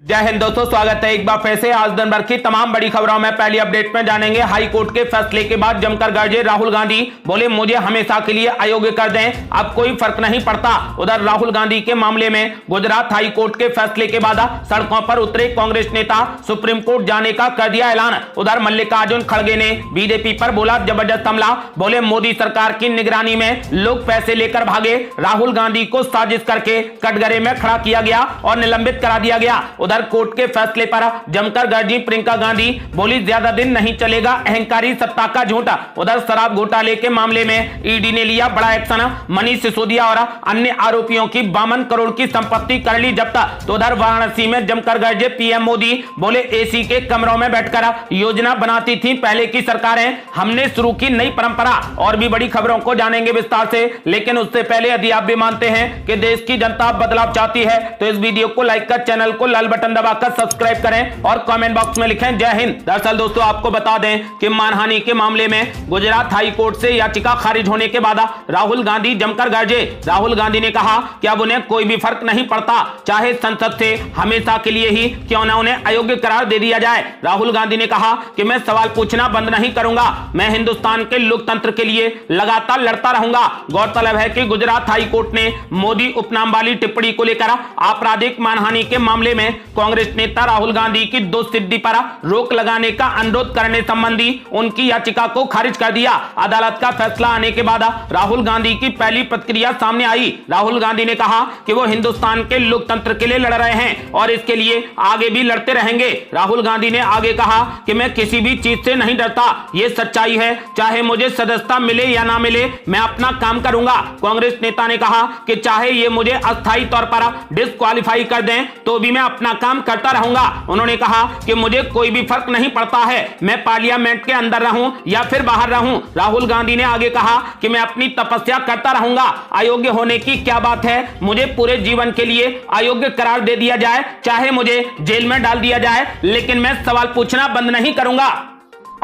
जय हिंद दोस्तों, स्वागत है एक बार फिर से। आज दिन भर की तमाम बड़ी खबरों में पहली अपडेट में जानेंगे। हाई कोर्ट के फैसले के बाद जमकर गरजे राहुल गांधी, बोले मुझे हमेशा के लिए अयोग्य कर दें, अब कोई फर्क नहीं पड़ता। उधर राहुल गांधी के मामले में गुजरात हाई कोर्ट के फैसले के बाद सड़कों पर उतरे कांग्रेस नेता, सुप्रीम कोर्ट जाने का कर दिया ऐलान। उधर मल्लिकार्जुन खड़गे ने बीजेपी पर बोला जबरदस्त हमला, बोले मोदी सरकार की निगरानी में लोग पैसे लेकर भागे, राहुल गांधी को साजिश करके कटघरे में खड़ा किया गया और निलंबित करा दिया गया। उधर कोर्ट के फैसले पर जमकर गरजी प्रियंका गांधी, बोली ज्यादा दिन नहीं चलेगा अहंकारी सत्ता का झूठ। उधर शराब घोटाले के मामले में ईडी ने लिया बड़ा एक्शन, मनीष सिसोदिया और अन्य आरोपियों की 52 करोड़ की संपत्ति कर ली जब्त। तो उधर वाराणसी में जमकर गरजे पीएम मोदी, बोले एसी के कमरों में बैठकर योजना बनाती थी पहले की सरकारें, हमने शुरू की नई परंपरा। और भी बड़ी खबरों को जानेंगे विस्तार से, लेकिन उससे पहले यदि आप भी मानते हैं कि देश की जनता बदलाव चाहती है तो इस वीडियो को लाइक कर चैनल को लाल बटन दबाकर सब्सक्राइब करें और कमेंट बॉक्स में लिखें जय हिंद। दरअसल दोस्तों आपको बता दें कि मानहानि के मामले में गुजरात हाई कोर्ट से याचिका खारिज होने के बाद राहुल गांधी जमकर गरजे। राहुल गांधी ने कहा कि अब उन्हें कोई भी फर्क नहीं पड़ता, चाहे संसद से हमेशा के लिए ही क्यों न उन्हें अयोग्य करार दे दिया जाए। राहुल गांधी ने कहा कि मैं सवाल पूछना बंद नहीं करूंगा, मैं हिंदुस्तान के लोकतंत्र के लिए लगातार लड़ता रहूंगा। गौरतलब है कि गुजरात हाई कोर्ट ने मोदी उपनाम वाली टिप्पणी को लेकर आपराधिक मानहानि के मामले में कांग्रेस नेता राहुल गांधी की दोषसिद्धि पर रोक लगाने का अनुरोध करने संबंधी उनकी याचिका को खारिज कर दिया। अदालत का फैसला आने के बाद राहुल गांधी की पहली प्रतिक्रिया सामने आई। राहुल गांधी ने कहा कि वो हिंदुस्तान के लोकतंत्र के लिए लड़ रहे हैं और इसके लिए आगे भी लड़ते रहेंगे। राहुल गांधी ने आगे कहा कि मैं किसी भी चीज से नहीं डरता, ये सच्चाई है, चाहे मुझे सदस्यता मिले या ना मिले मैं अपना काम करूंगा। कांग्रेस नेता ने कहा कि चाहे ये मुझे अस्थायी तौर पर डिस्क्वालीफाई कर दें तो भी मैं अपना काम करता रहूंगा। उन्होंने कहा कि मुझे कोई भी फर्क नहीं पड़ता है, मैं पार्लियामेंट के अंदर रहूं या फिर बाहर रहूं। राहुल गांधी ने आगे कहा कि मैं अपनी तपस्या करता रहूंगा, अयोग्य होने की क्या बात है, मुझे पूरे जीवन के लिए अयोग्य करार दे दिया जाए, चाहे मुझे जेल में डाल दिया जाए, लेकिन मैं सवाल पूछना बंद नहीं करूंगा।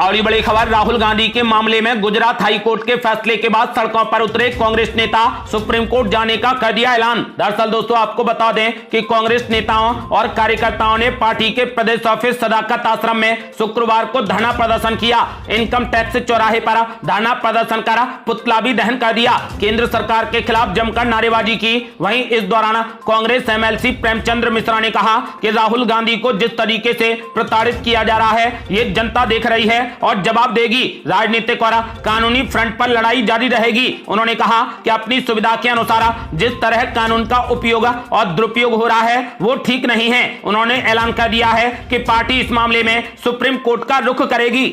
और ये बड़ी खबर, राहुल गांधी के मामले में गुजरात हाई कोर्ट के फैसले के बाद सड़कों पर उतरे कांग्रेस नेता, सुप्रीम कोर्ट जाने का कर दिया ऐलान। दरअसल दोस्तों आपको बता दें कि कांग्रेस नेताओं और कार्यकर्ताओं ने पार्टी के प्रदेश ऑफिस सदाकत आश्रम में शुक्रवार को धरना प्रदर्शन किया। इनकम टैक्स चौराहे पर धरना प्रदर्शन कर पुतला भी दहन कर दिया, केंद्र सरकार के खिलाफ जमकर नारेबाजी की। वहीं इस दौरान कांग्रेस एमएलसी प्रेमचंद्र मिश्रा ने कहा कि राहुल गांधी को जिस तरीके से प्रताड़ित किया जा रहा है ये जनता देख रही है और जवाब देगी, राजनीतिक और कानूनी फ्रंट पर लड़ाई जारी रहेगी। उन्होंने कहा कि अपनी सुविधा के अनुसार जिस तरह कानून का उपयोग और दुरुपयोग हो रहा है वो ठीक नहीं है। उन्होंने ऐलान कर दिया है कि पार्टी इस मामले में सुप्रीम कोर्ट का रुख करेगी।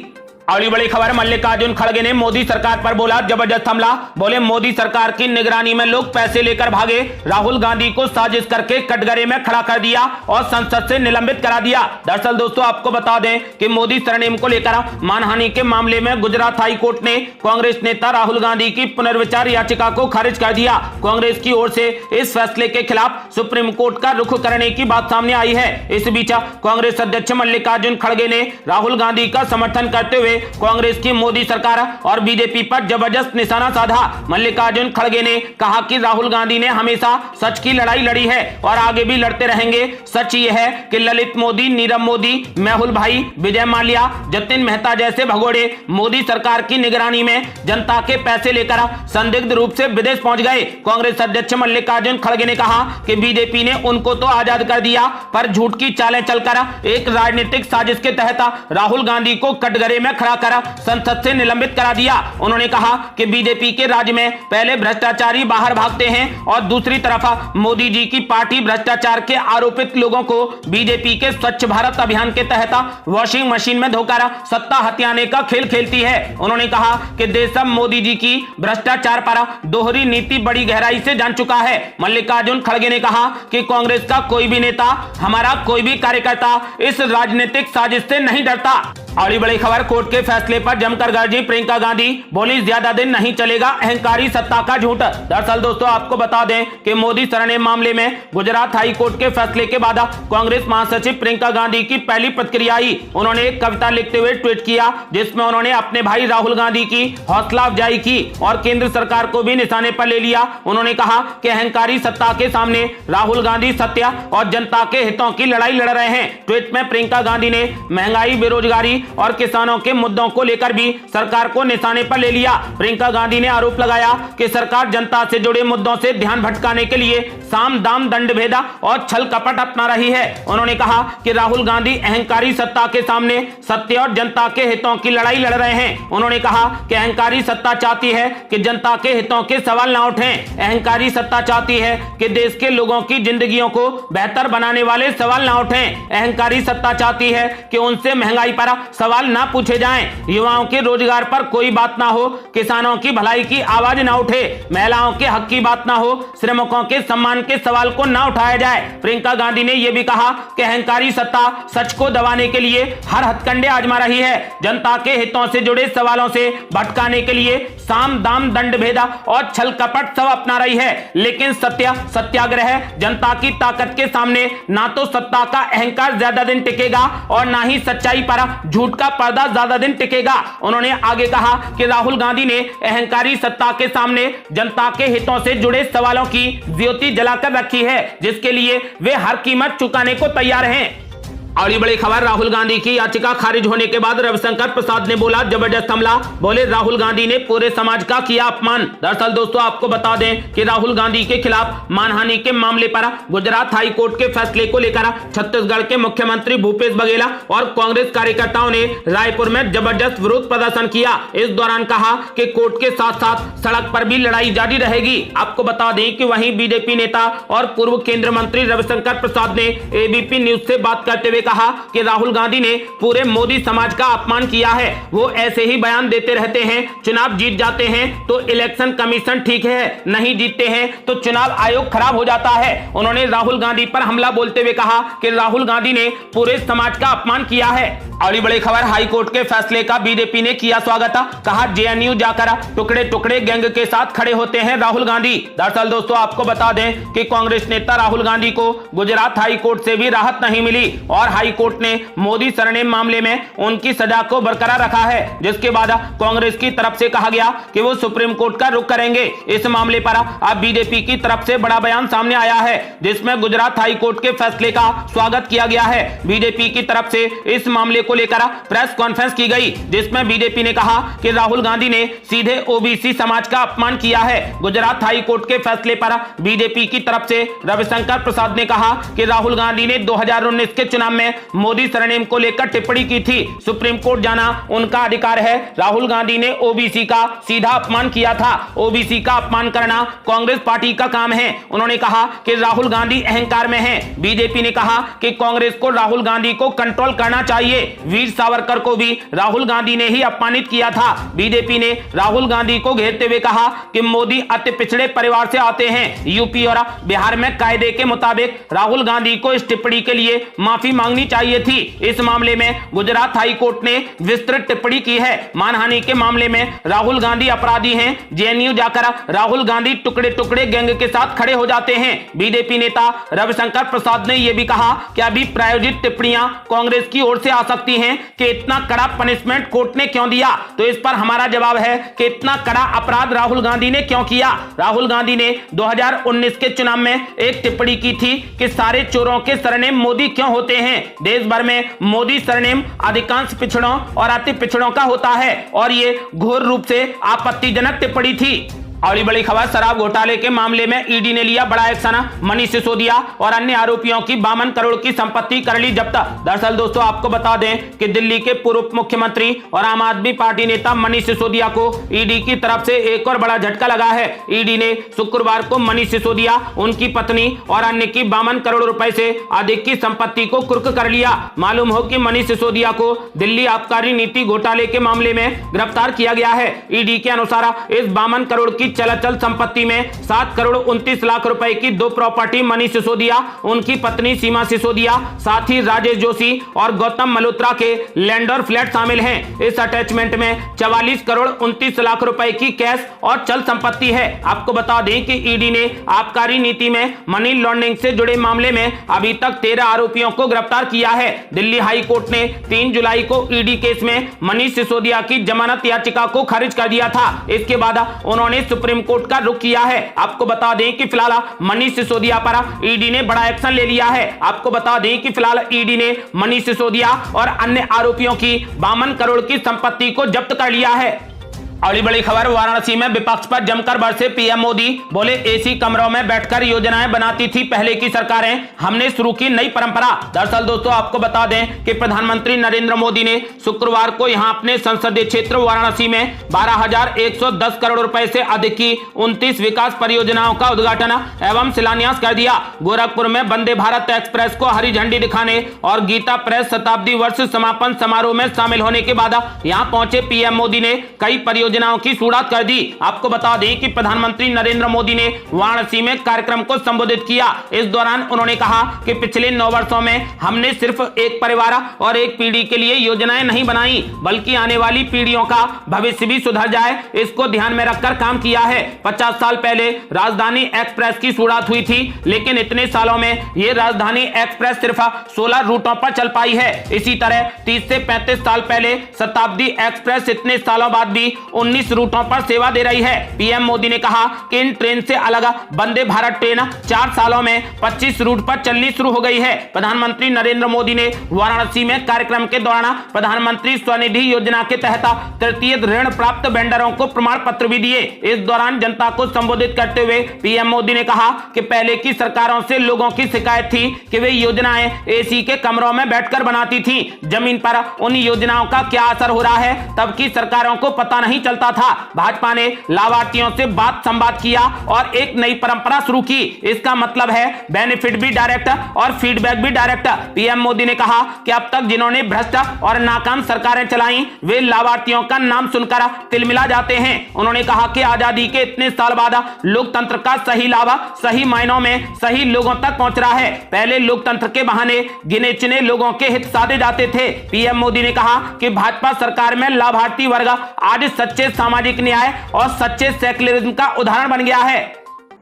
अगली बड़ी खबर, मल्लिकार्जुन खड़गे ने मोदी सरकार पर बोला जबरदस्त हमला, बोले मोदी सरकार की निगरानी में लोग पैसे लेकर भागे, राहुल गांधी को साजिश करके कटघरे में खड़ा कर दिया और संसद से निलंबित करा दिया। दरअसल दोस्तों आपको बता दें कि मोदी सरनेम को लेकर मानहानि के मामले में गुजरात हाई कोर्ट ने कांग्रेस नेता राहुल गांधी की पुनर्विचार याचिका को खारिज कर दिया। कांग्रेस की ओर से इस फैसले के खिलाफ सुप्रीम कोर्ट का रुख करने की बात सामने आई है। इस बीच कांग्रेस अध्यक्ष मल्लिकार्जुन खड़गे ने राहुल गांधी का समर्थन करते हुए कांग्रेस की मोदी सरकार और बीजेपी पर जबरदस्त निशाना साधा। मल्लिकार्जुन खड़गे ने कहा कि राहुल गांधी ने हमेशा सच की लड़ाई लड़ी है और आगे भी लड़ते रहेंगे। सच ये है कि ललित मोदी, नीरव मोदी, मेहुल भाई, विजय माल्या, जतिन मेहता जैसे भगोड़े मोदी सरकार की निगरानी में जनता के पैसे लेकर संदिग्ध रूप से विदेश पहुंच गए। कांग्रेस अध्यक्ष मल्लिकार्जुन खड़गे ने कहा कि बीजेपी ने उनको तो आजाद कर दिया पर झूठ की चालें चलकर एक राजनीतिक साजिश के तहत राहुल गांधी को कटघरे में खड़ा कर संसद से निलंबित करा दिया। उन्होंने कहा कि बीजेपी के राज्य में पहले भ्रष्टाचारी बाहर भागते हैं और दूसरी तरफ मोदी जी की पार्टी भ्रष्टाचार के आरोपित लोगों को बीजेपी के स्वच्छ भारत अभियान के तहत वॉशिंग मशीन में धोकर सत्ता हथियाने का खेल खेलती है। उन्होंने कहा कि देश अब मोदी जी की भ्रष्टाचार पर दोहरी नीति बड़ी गहराई से जान चुका है। मल्लिकार्जुन खड़गे ने कहा कि कांग्रेस का कोई भी नेता, हमारा कोई भी कार्यकर्ता इस राजनीतिक साजिश से नहीं डरता। और बड़ी खबर, कोर्ट के फैसले पर जमकर गरजी प्रियंका गांधी, बोली ज्यादा दिन नहीं चलेगा अहंकारी सत्ता का झूठ। दरअसल दोस्तों आपको बता दें कि मोदी सरनेम मामले में गुजरात हाई कोर्ट के फैसले के बाद कांग्रेस महासचिव प्रियंका गांधी की पहली प्रतिक्रिया आई। उन्होंने एक कविता लिखते हुए ट्वीट किया जिसमें उन्होंने अपने भाई राहुल गांधी की हौसला अफजाई की और केंद्र सरकार को भी निशाने पर ले लिया। उन्होंने कहा कि अहंकारी सत्ता के सामने राहुल गांधी सत्य और जनता के हितों की लड़ाई लड़ रहे हैं। ट्वीट में प्रियंका गांधी ने महंगाई, बेरोजगारी और किसानों के मुद्दों को लेकर भी सरकार को निशाने पर ले लिया। प्रियंका गांधी ने आरोप लगाया कि सरकार जनता से जुड़े मुद्दों से ध्यान भटकाने के लिए साम दाम दंड भेदा और छल कपट अपना रही है। उन्होंने कहा कि राहुल गांधी अहंकारी सत्ता के सामने सत्य और जनता के हितों की लड़ाई लड़ रहे हैं। उन्होंने कहा कि अहंकारी सत्ता चाहती है कि जनता के हितों के सवाल ना उठें। अहंकारी सत्ता चाहती है कि देश के लोगों की जिंदगियों को बेहतर बनाने वाले सवाल ना उठें। अहंकारी सत्ता चाहती है कि उनसे महंगाई पर सवाल ना पूछे जाएं, युवाओं के रोजगार पर कोई बात ना हो, किसानों की भलाई की आवाज ना उठे, महिलाओं के हक की बात ना हो, श्रमिकों के सम्मान के सवाल को ना उठाया जाए। प्रियंका गांधी ने यह भी कहा कि अहंकारी सत्ता सच को दबाने के लिए हर हथकंडे आजमा रही है, जनता के हितों से जुड़े सवालों से भटकाने के लिए साम दाम दंड भेदा और छल कपट सब अपना रही है। लेकिन सत्य सत्याग्रह, जनता की ताकत के सामने ना तो सत्ता का अहंकार ज्यादा दिन टिकेगा और ना ही सच्चाई पर झूठ का पर्दा ज्यादा दिन टिकेगा। उन्होंने आगे कहा कि राहुल गांधी ने अहंकारी सत्ता के सामने जनता के हितों से जुड़े सवालों की ज्योति जलाकर रखी है, जिसके लिए वे हर कीमत चुकाने को तैयार हैं। और ये बड़ी खबर, राहुल गांधी की याचिका खारिज होने के बाद रविशंकर प्रसाद ने बोला जबरदस्त हमला, बोले राहुल गांधी ने पूरे समाज का किया अपमान। दरअसल दोस्तों आपको बता दें कि राहुल गांधी के खिलाफ मानहानि के मामले पर गुजरात हाई कोर्ट के फैसले को लेकर छत्तीसगढ़ के मुख्यमंत्री भूपेश बघेल और कांग्रेस कार्यकर्ताओं ने रायपुर में जबरदस्त विरोध प्रदर्शन किया। इस दौरान कहा कि कोर्ट के साथ साथ सड़क पर भी लड़ाई जारी रहेगी। आपको बता दें कि वहीं बीजेपी नेता और पूर्व केंद्रीय मंत्री रविशंकर प्रसाद ने एबीपी न्यूज से बात करते हुए कहा कि राहुल गांधी ने पूरे मोदी समाज का अपमान किया है। वो ऐसे ही बयान देते रहते हैं, चुनाव जीत जाते हैं तो इलेक्शन कमीशन ठीक है, नहीं जीतते हैं तो चुनाव आयोग खराब हो जाता है। उन्होंने राहुल गांधी पर हमला बोलते हुए कहा कि राहुल गांधी ने पूरे समाज का अपमान किया है। और बड़ी खबर, हाई कोर्ट के फैसले का बीजेपी ने किया स्वागत, कहा जेएनयू जाकर टुकड़े टुकड़े गैंग के साथ खड़े होते हैं राहुल गांधी। दरअसल दोस्तों आपको बता दें कि कांग्रेस नेता राहुल गांधी को गुजरात हाई कोर्ट से भी राहत नहीं मिली और हाई कोर्ट ने मोदी सरनेम मामले में उनकी सजा को बरकरार रखा है, जिसके बाद कांग्रेस की तरफ से कहा गया कि वो सुप्रीम कोर्ट का रुख करेंगे। इस मामले पर अब बीजेपी की तरफ से बड़ा बयान सामने आया है, जिसमें गुजरात हाई कोर्ट के फैसले का स्वागत किया गया है। बीजेपी की तरफ से इस मामले को लेकर प्रेस कॉन्फ्रेंस की गई, जिसमें बीजेपी ने कहा कि राहुल गांधी ने सीधे ओबीसी समाज का अपमान किया है। गुजरात हाई कोर्ट के फैसले पर बीजेपी की तरफ से रविशंकर प्रसाद ने कहा कि राहुल गांधी ने 2019 के चुनाव में मोदी सरनेम को लेकर टिप्पणी की थी, सुप्रीम कोर्ट जाना उनका अधिकार है। राहुल गांधी ने ओबीसी का सीधा अपमान किया था, ओबीसी का अपमान करना कांग्रेस पार्टी का काम है। उन्होंने कहा कि राहुल गांधी अहंकार में है। बीजेपी ने कहा कि कांग्रेस को राहुल गांधी को कंट्रोल करना चाहिए। वीर सावरकर को भी राहुल गांधी ने ही अपमानित किया था। बीजेपी ने राहुल गांधी को घेरते हुए कहा कि मोदी अति पिछड़े परिवार से आते हैं। यूपी और बिहार में कायदे के मुताबिक राहुल गांधी को इस टिप्पणी के लिए माफी मांगनी चाहिए थी। इस मामले में गुजरात हाई कोर्ट ने विस्तृत टिप्पणी की है। मानहानि के मामले में राहुल गांधी अपराधी हैं। जेएनयू जाकर राहुल गांधी टुकड़े टुकड़े गैंग के साथ खड़े हो जाते हैं। बीजेपी नेता रविशंकर प्रसाद ने यह भी कहा कि अभी प्रायोजित टिप्पणियां कांग्रेस की ओर से आ सकती हैं कि इतना कड़ा पनिशमेंट कोर्ट ने क्यों दिया। तो इस पर हमारा जवाब है कि इतना कड़ा अपराध राहुल गांधी ने क्यों किया। राहुल गांधी ने 2019 के चुनाव में एक टिप्पणी की थी कि सारे चोरों के सरनेम मोदी क्यों होते हैं। देश भर में मोदी सरनेम अधिकांश पिछड़ों और अति पिछड़ों का होता है और ये घोर रूप से आपत्तिजनक टिप्पणी थी। और बड़ी खबर, शराब घोटाले के मामले में ईडी ने लिया बड़ा एक्शन, मनीष सिसोदिया और अन्य आरोपियों की 52 करोड़ की संपत्ति कर ली जब्त। दरअसल दोस्तों आपको बता दें कि दिल्ली के पूर्व मुख्यमंत्री और आम आदमी पार्टी नेता मनीष सिसोदिया को ईडी की तरफ से एक और बड़ा झटका लगा है। ईडी ने शुक्रवार को मनीष सिसोदिया, उनकी पत्नी और अन्य की 52 करोड़ रुपए से अधिक की संपत्ति को कुर्क कर लिया। मालूम हो कि मनीष सिसोदिया को दिल्ली आबकारी नीति घोटाले के मामले में गिरफ्तार किया गया है। ईडी के अनुसार इस 52 करोड़ की चल संपत्ति में 7 करोड़ 29 लाख रुपए की 2 प्रॉपर्टी मनीष सिसोदिया, उनकी पत्नी सीमा सिसोदिया, साथ ही राजेश जोशी और गौतम मल्होत्रा के लैंड और फ्लैट शामिल हैं। इस अटैचमेंट में 44 करोड़ 29 लाख रुपए की कैश और चल संपत्ति है। आपको बता दें कि ईडी ने आबकारी नीति में मनी लॉन्ड्रिंग से जुड़े मामले में अभी तक 13 आरोपियों को गिरफ्तार किया है। दिल्ली हाई कोर्ट ने 3 जुलाई को ईडी केस में मनीष सिसोदिया की जमानत याचिका को खारिज कर दिया था। इसके बाद उन्होंने सुप्रीम कोर्ट का रुख किया है। आपको बता दें कि फिलहाल मनीष सिसोदिया पर ईडी ने बड़ा एक्शन ले लिया है। आपको बता दें कि फिलहाल ईडी ने मनीष सिसोदिया और अन्य आरोपियों की 52 करोड़ की संपत्ति को जब्त कर लिया है। अगली बड़ी खबर, वाराणसी में विपक्ष पर जमकर बरसे पीएम मोदी, बोले एसी कमरों में बैठकर योजनाएं बनाती थी पहले की सरकारें, हमने शुरू की नई परंपरा। दरअसल दोस्तों आपको बता दें कि प्रधानमंत्री नरेंद्र मोदी ने शुक्रवार को यहां अपने संसदीय क्षेत्र वाराणसी में 12,110 करोड़ रुपए से अधिक की 29 विकास परियोजनाओं का उद्घाटन एवं शिलान्यास कर दिया। गोरखपुर में वंदे भारत एक्सप्रेस को हरी झंडी दिखाने और गीता प्रेस शताब्दी वर्ष समापन समारोह में शामिल होने के बाद यहां पहुंचे पीएम मोदी ने कई परियोजनाओं की शुरुआत कर दी। आपको बता दें कि प्रधानमंत्री नरेंद्र मोदी ने वाराणसी में कार्यक्रम को संबोधित किया। इस दौरान उन्होंने कहा कि पिछले 9 वर्षों में हमने सिर्फ एक परिवार और एक पीढ़ी के लिए योजनाएं नहीं बनाई, बल्कि आने वाली पीढ़ियों का भविष्य भी सुधर जाए, इसको ध्यान में रखकर काम किया है। 50 साल पहले राजधानी एक्सप्रेस की शुरुआत हुई थी, लेकिन इतने सालों में ये राजधानी एक्सप्रेस सिर्फ 16 रूटों पर चल पाई है। इसी तरह 30 से 35 साल पहले शताब्दी एक्सप्रेस इतने सालों बाद भी 19 रूटों पर सेवा दे रही है। पीएम मोदी ने कहा कि इन ट्रेन से अलग वंदे भारत ट्रेन 4 सालों में 25 रूट पर चलनी शुरू हो गई है। प्रधानमंत्री नरेंद्र मोदी ने वाराणसी में कार्यक्रम के दौरान प्रधानमंत्री स्वनिधि योजना के तहत तृतीय ऋण प्राप्त वेंडरों को प्रमाण पत्र भी दिए। इस दौरान जनता को संबोधित करते हुए पीएम मोदी ने कहा कि पहले की सरकारों से लोगों की शिकायत थी कि वे योजनाएं एसी के कमरों में बैठकर बनाती थी, जमीन पर उन योजनाओं का क्या असर हो रहा है तब की सरकारों को पता नहीं चलता था। भाजपा ने लाभार्थियों से बात संवाद किया और एक नई परंपरा शुरू की। इसका मतलब है बेनिफिट भी डायरेक्ट और फीडबैक भी डायरेक्ट। पीएम मोदी ने कहा कि अब तक जिन्होंने भ्रष्ट और नाकाम सरकारें चलाई, वे लाभार्थियों का नाम सुनकर तिलमिला जाते हैं। उन्होंने कहा कि आजादी के इतने साल बाद लोकतंत्र का सही लाभ सही मायनों में सही लोगों तक पहुंच रहा है। पहले लोकतंत्र के बहाने गिने चुने लोगों के हित साधे जाते थे। पीएम मोदी ने कहा कि भाजपा सरकार में लाभार्थी वर्ग आज सच्चे सामाजिक न्याय और सच्चे सेक्युलरिज्म का उदाहरण बन गया है।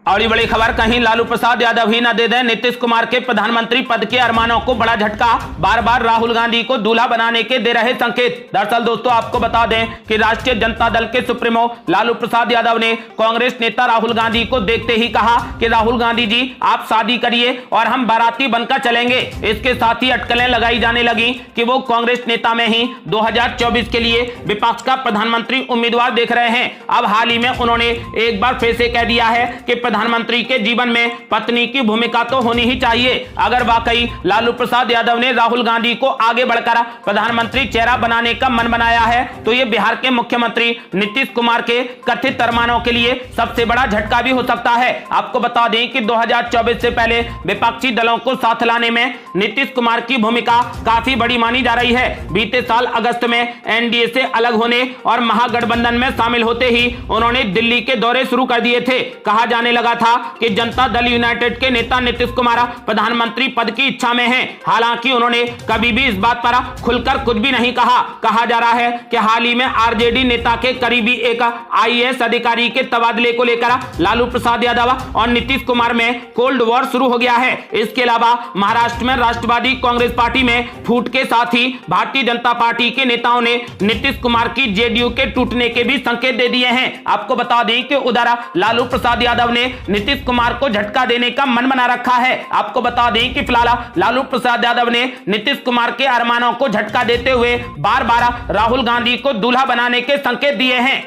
और बड़ी खबर, कहीं लालू प्रसाद यादव ही न दे दें नीतीश कुमार के प्रधानमंत्री पद के अरमानों को बड़ा झटका, बार बार राहुल गांधी को दूल्हा बनाने के दे रहे संकेत। दरअसल दोस्तों आपको बता दें कि राष्ट्रीय जनता दल के सुप्रीमो लालू प्रसाद यादव ने कांग्रेस नेता राहुल गांधी को देखते ही कहा कि राहुल गांधी जी आप शादी करिए और हम बाराती बनकर चलेंगे। इसके साथ ही अटकलें लगाई जाने लगी कि वो कांग्रेस नेता में ही 2024 के लिए विपक्ष का प्रधानमंत्री उम्मीदवार देख रहे हैं। अब हाल ही में उन्होंने एक बार फिर से कह दिया है कि प्रधानमंत्री के जीवन में पत्नी की भूमिका तो होनी ही चाहिए। अगर वाकई लालू प्रसाद यादव ने राहुल गांधी को आगे बढ़कर प्रधानमंत्री चेहरा बनाने का मन बनाया है तो यह बिहार के मुख्यमंत्री नीतीश कुमार के कथित अरमानों के लिए सबसे बड़ा झटका भी हो सकता है। आपको बता दें कि 2024 से पहले विपक्षी दलों को साथ लाने में नीतीश कुमार की भूमिका काफी बड़ी मानी जा रही है। बीते साल अगस्त में एनडीए से अलग होने और महागठबंधन में शामिल होते ही उन्होंने दिल्ली के दौरे शुरू कर दिए थे। कहा जाने लगा था कि जनता दल यूनाइटेड के नेता नीतीश कुमार प्रधानमंत्री पद की इच्छा में हैं। हालांकि उन्होंने कभी भी इस बात पर खुलकर कुछ भी नहीं कहा। कहा जा रहा है कि हाल ही में आरजेडी नेता के करीबी एक आईएएस अधिकारी के तबादले को लेकर लालू प्रसाद यादव और नीतीश कुमार में कोल्ड वॉर शुरू हो गया है। इसके अलावा महाराष्ट्र में राष्ट्रवादी कांग्रेस पार्टी में फूट के साथ ही भारतीय जनता पार्टी के नेताओं ने नीतीश कुमार की जेडीयू के टूटने के भी संकेत दे दिए हैं। आपको बता दें कि उधर लालू प्रसाद यादव ने नीतीश कुमार को झटका देने का मन बना रखा है। आपको बता दें कि फिलहाल लालू प्रसाद यादव ने नीतीश कुमार के अरमानों को झटका देते हुए बार बार राहुल गांधी को दूल्हा बनाने के संकेत दिए हैं।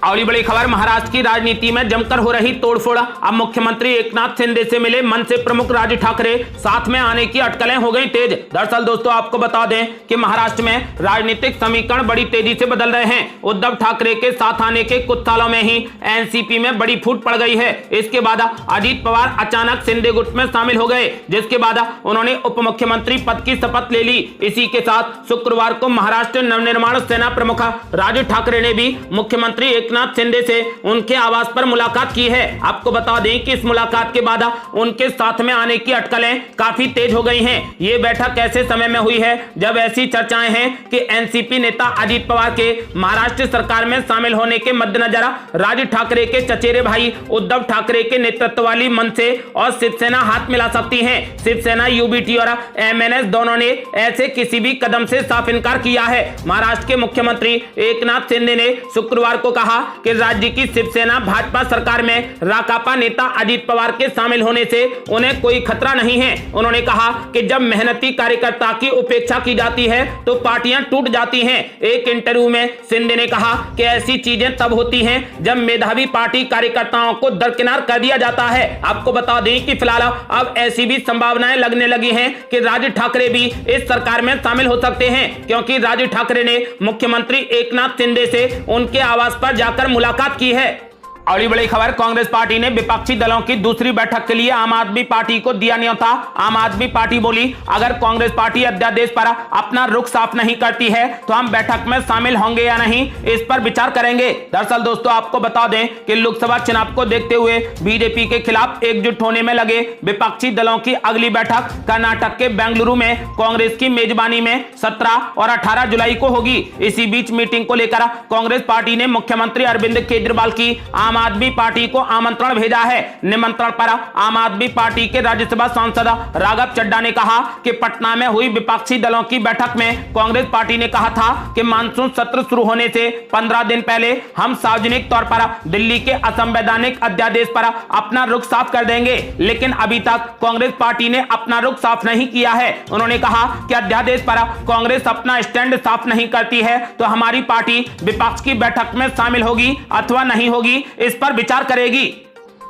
अगली बड़ी खबर, महाराष्ट्र की राजनीति में जमकर हो रही तोड़फोड़। अब मुख्यमंत्री एकनाथ शिंदे से मिले मन से प्रमुख राज ठाकरे, साथ में आने की अटकलें हो गई तेज। दरअसल दोस्तों आपको बता दें कि महाराष्ट्र में राजनीतिक समीकरण बड़ी तेजी से बदल रहे हैं। उद्धव ठाकरे के साथ आने के कुछ सालों में ही एनसीपी में बड़ी फूट पड़ गई है। इसके बाद अजीत पवार अचानक शिंदे गुट में शामिल हो गए, जिसके बाद उन्होंने उप मुख्यमंत्री पद की शपथ ले ली। इसी के साथ शुक्रवार को महाराष्ट्र नवनिर्माण सेना प्रमुख राज ठाकरे ने भी मुख्यमंत्री एकनाथ शिंदे से उनके आवास पर मुलाकात की है। आपको बता दें कि इस मुलाकात के बाद उनके साथ में आने की अटकलें काफी तेज हो गई हैं। ये बैठक ऐसे समय में हुई है जब ऐसी चर्चाएं हैं कि एनसीपी नेता अजित पवार के महाराष्ट्र सरकार में शामिल होने के मद्देनजर राज ठाकरे के चचेरे भाई उद्धव ठाकरे के नेतृत्व वाली मनसे और शिवसेना हाथ मिला सकती है। शिवसेना, यूबीटी और एमएनएस दोनों ने ऐसे किसी भी कदम से साफ इनकार किया है। महाराष्ट्र के मुख्यमंत्री एकनाथ शिंदे ने शुक्रवार को कहा कि राज्य की शिवसेना भाजपा सरकार में राकापा नेता अजित पवार के शामिल होने से उन्हें कोई खतरा नहीं है। उन्होंने कहा कि जब मेहनती कार्यकर्ता की उपेक्षा की जाती है तो पार्टियां टूट जाती हैं। एक इंटरव्यू में शिंदे ने कहा कि ऐसी चीजें तब होती हैं जब मेधावी पार्टी कार्यकर्ताओं को दरकिनार कर दिया जाता है। आपको बता दें कि फिलहाल अब ऐसी भी संभावनाएं लगने लगी हैं कि राज ठाकरे भी इस सरकार में शामिल हो सकते हैं, क्योंकि राज ठाकरे ने मुख्यमंत्री एकनाथ शिंदे से उनके आवास पर जाकर मुलाकात की है। अगली बड़ी खबर, कांग्रेस पार्टी ने विपक्षी दलों की दूसरी बैठक के लिए आम आदमी पार्टी को दिया न्योता। आम आदमी पार्टी बोली, अगर कांग्रेस पार्टी अध्यादेश पर अपना रुख साफ नहीं करती है तो हम बैठक में शामिल होंगे या नहीं, इस पर विचार करेंगे। दरअसल दोस्तों, आपको बता दें कि लोकसभा चुनाव को देखते हुए बीजेपी के खिलाफ एकजुट होने में लगे विपक्षी दलों की अगली बैठक कर्नाटक के बेंगलुरु में कांग्रेस की मेजबानी में 17 और 18 जुलाई को होगी। इसी बीच मीटिंग को लेकर कांग्रेस पार्टी ने मुख्यमंत्री अरविंद केजरीवाल की आम आदमी पार्टी को आमंत्रण भेजा है। निमंत्रण पर आम आदमी पार्टी के राज्यसभा सांसद राघव चड्ढा ने कहा कि पटना में हुई विपक्षी दलों की बैठक में कांग्रेस पार्टी ने कहा था कि मानसून सत्र शुरू होने से 15 दिन पहले हम सार्वजनिक तौर पर दिल्ली के असंवैधानिक अध्यादेश पर अपना रुख साफ कर देंगे, लेकिन अभी तक कांग्रेस पार्टी ने अपना रुख साफ नहीं किया है। उन्होंने कहा कि अध्यादेश पर कांग्रेस अपना स्टैंड साफ नहीं करती है तो हमारी पार्टी विपक्ष की बैठक में शामिल होगी अथवा नहीं होगी, इस पर विचार करेगी।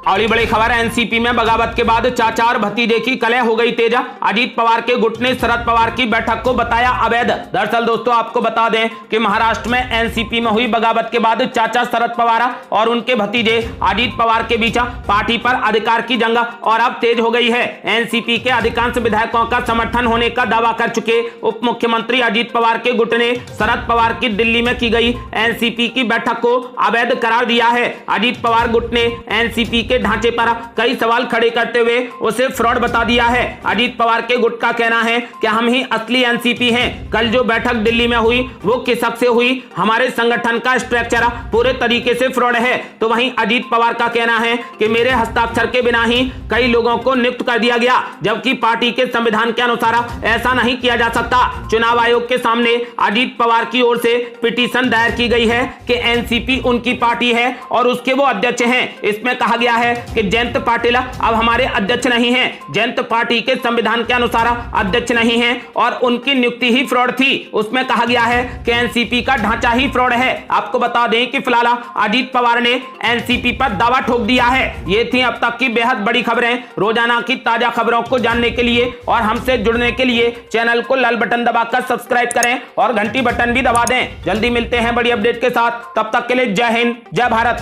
अगली बड़ी खबर, एनसीपी में बगावत के बाद चाचा और भतीजे की कलह हो गई तेज। अजीत पवार के गुट ने शरद पवार की बैठक को बताया अवैध। दरअसल दोस्तों, आपको बता दें कि महाराष्ट्र में एनसीपी में हुई बगावत के बाद चाचा शरद पवार और उनके भतीजे अजीत पवार के बीच पार्टी पर अधिकार की जंग और अब तेज हो गई है। एनसीपी के अधिकांश विधायकों का समर्थन होने का दावा कर चुके उप मुख्यमंत्री अजीत पवार के गुट ने शरद पवार की दिल्ली में की गई एनसीपी की बैठक को अवैध करार दिया है। अजीत पवार गुट ने एनसीपी के ढांचे पर कई सवाल खड़े करते हुए उसे फ्रॉड बता दिया है। अजीत पवार के गुट का कहना है कि हम ही असली एनसीपी हैं। कल जो बैठक दिल्ली में हुई वो किस हक से हुई, हमारे संगठन का स्ट्रक्चर पूरे तरीके से फ्रॉड है। तो वहीं अजीत पवार का कहना है कि मेरे हस्ताक्षर के बिना ही कई लोगों को नियुक्त कर दिया गया, जबकि पार्टी के संविधान के अनुसार ऐसा नहीं किया जा सकता। चुनाव आयोग के सामने अजीत पवार की ओर से पिटीशन दायर की गई है कि एनसीपी उनकी पार्टी है और उसके वो अध्यक्ष हैं। इसमें कहा गया है कि जयंत पाटिल अब हमारे अध्यक्ष नहीं हैं। जयंत पार्टी के संविधान के अनुसार अध्यक्ष नहीं हैं और उनकी नियुक्ति ही फ्रॉड थी। उसमें कहा गया है कि एनसीपी का ढांचा ही फ्रॉड है। आपको बता दें कि फिलहाल अजीत पवार ने एनसीपी पर दावा ठोक दिया है। ये थी अब तक की बेहद बड़ी खबरें। रोजाना की ताजा खबरों को जानने के लिए और हमसे जुड़ने के लिए चैनल को लाल बटन दबाकर सब्सक्राइब करें और घंटी बटन भी दबा दें। जल्दी मिलते हैं बड़ी अपडेट के साथ, तब तक के लिए जय हिंद, जय भारत।